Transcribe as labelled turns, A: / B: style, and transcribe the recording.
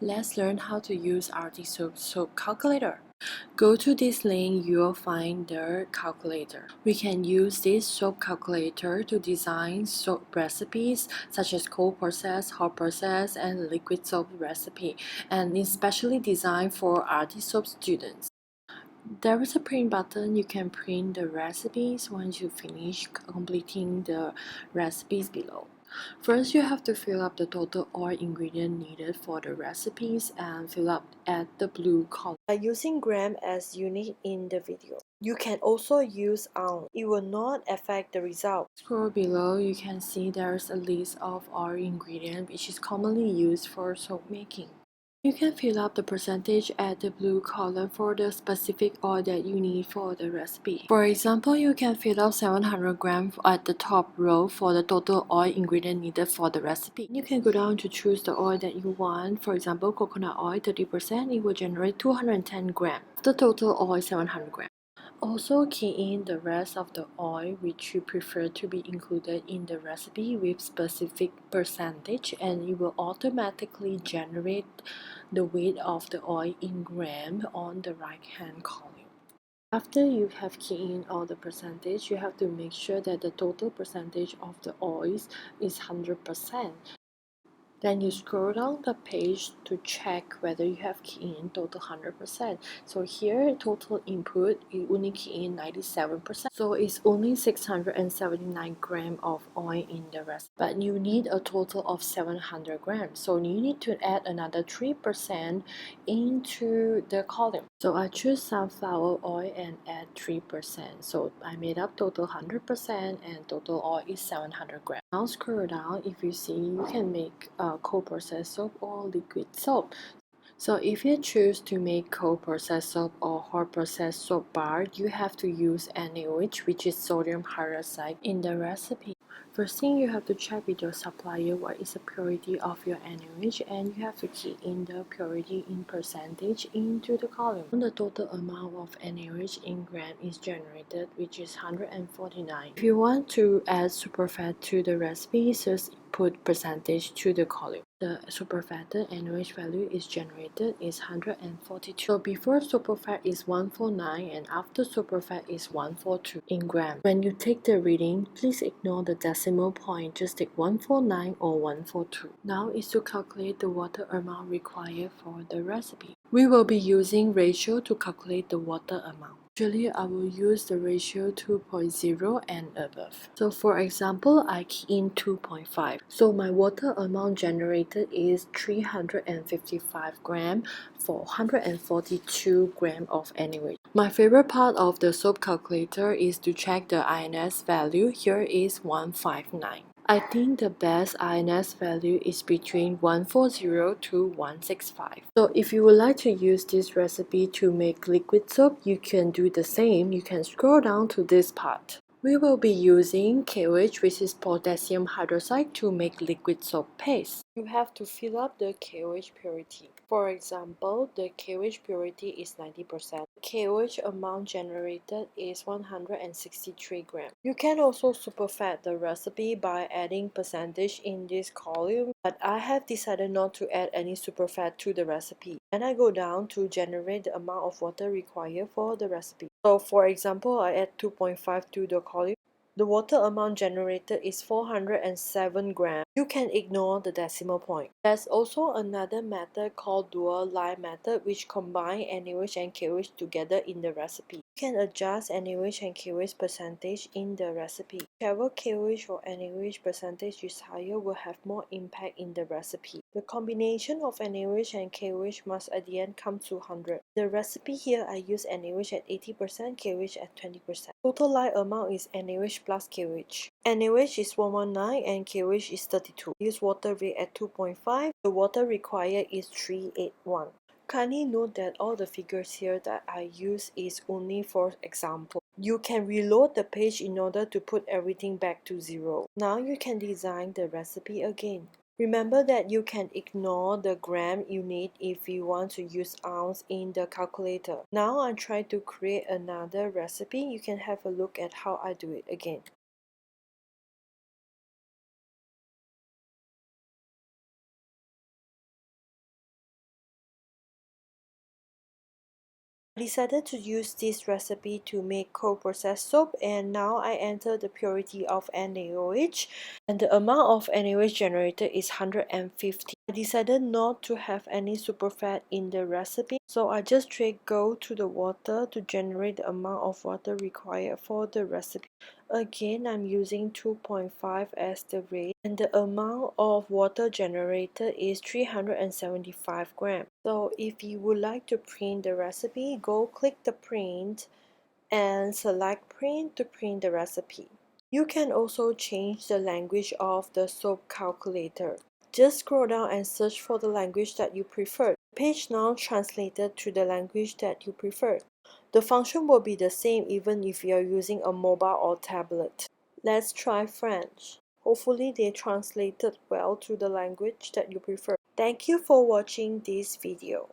A: Let's learn how to use Artiz Soap Calculator. Go to this link, you will find the calculator. We can use this soap calculator to design soap recipes such as cold process, hot process, and liquid soap recipe, and it's specially designed for Artiz Soap students. There is a print button. You can print the recipes once you finish completing the recipes below. First, you have to fill up the total oil ingredient needed for the recipes and fill up at the blue column by using gram as unit in the video. You can also use ounce. It will not affect the result. Scroll below, you can see there's a list of oil ingredient which is commonly used for soap making. You can fill up the percentage at the blue column for the specific oil that you need for the recipe. For example, you can fill up 700 grams at the top row for the total oil ingredient needed for the recipe. You can go down to choose the oil that you want. For example, coconut oil 30%, it will generate 210 grams. The total oil 700 grams. Also key in the rest of the oil which you prefer to be included in the recipe with specific percentage, and it will automatically generate the weight of the oil in gram on the right hand column. After you have keyed in all the percentage, you have to make sure that the total percentage of the oils is 100%. Then you scroll down the page to check whether you have keyed in total 100%. So here total input, you only key in 97%. So it's only 679 grams of oil in the recipe. But you need a total of 700 grams. So you need to add another 3% into the column. So I choose sunflower oil and add 3%. So I made up total 100% and total oil is 700 grams. Now scroll down. If you see, you can make cold process soap or liquid soap. So if you choose to make cold process soap or hot process soap bar, you have to use NaOH, which is sodium hydroxide, in the recipe. First thing, you have to check with your supplier what is the purity of your NaOH, and you have to key in the purity in percentage into the column. The total amount of NaOH in gram is generated, which is 149. If you want to add superfat to the recipe, just put percentage to the column. The superfat NaOH value is generated is 142. So before superfat is 149 and after superfat is 142 in gram. When you take the reading, please ignore the decimal point. Just take 149 or 142. Now is to calculate the water amount required for the recipe. We will be using ratio to calculate the water amount. Usually, I will use the ratio 2.0 and above. So for example, I key in 2.5. So my water amount generated is 355 grams for 142 grams of NaOH. My favorite part of the soap calculator is to check the INS value. Here is 159. I think the best INS value is between 140 to 165. So if you would like to use this recipe to make liquid soap, you can do the same. You can scroll down to this part. We will be using KOH, which is potassium hydroxide, to make liquid soap paste. You have to fill up the KOH purity. For example, the KOH purity is 90%. KOH amount generated is 163 grams. You can also superfat the recipe by adding percentage in this column, but I have decided not to add any superfat to the recipe. And I go down to generate the amount of water required for the recipe. So for example, I add 2.5 to the column. The water amount generated is 407 grams. You can ignore the decimal point. There's also another method called dual line method, which combine NaOH and KOH together in the recipe. You can adjust NaOH and KOH percentage in the recipe. Whichever KOH or NaOH percentage is higher will have more impact in the recipe. The combination of NaOH and KOH must at the end come to 100. The recipe here, I use NaOH at 80%, KOH at 20%. Total line amount is NaOH plus KOH. NaOH is 119 and KOH is 32. Use water rate at 2.5. The water required is 381. Kindly note that all the figures here that I use is only for example. You can reload the page in order to put everything back to zero. Now you can design the recipe again. Remember that you can ignore the gram unit if you want to use ounce in the calculator. Now I try to create another recipe. You can have a look at how I do it again. I decided to use this recipe to make cold processed soap, and now I enter the purity of NaOH, and the amount of NaOH generated is 150. I decided not to have any superfat in the recipe, so I just straight go to the water to generate the amount of water required for the recipe. Again, I'm using 2.5 as the rate, and the amount of water generated is 375 grams. So if you would like to print the recipe, go click the print and select print to print the recipe. You can also change the language of the soap calculator. Just scroll down and search for the language that you prefer. The page now translated to the language that you prefer. The function will be the same even if you are using a mobile or tablet. Let's try French. Hopefully they translated well to the language that you prefer. Thank you for watching this video.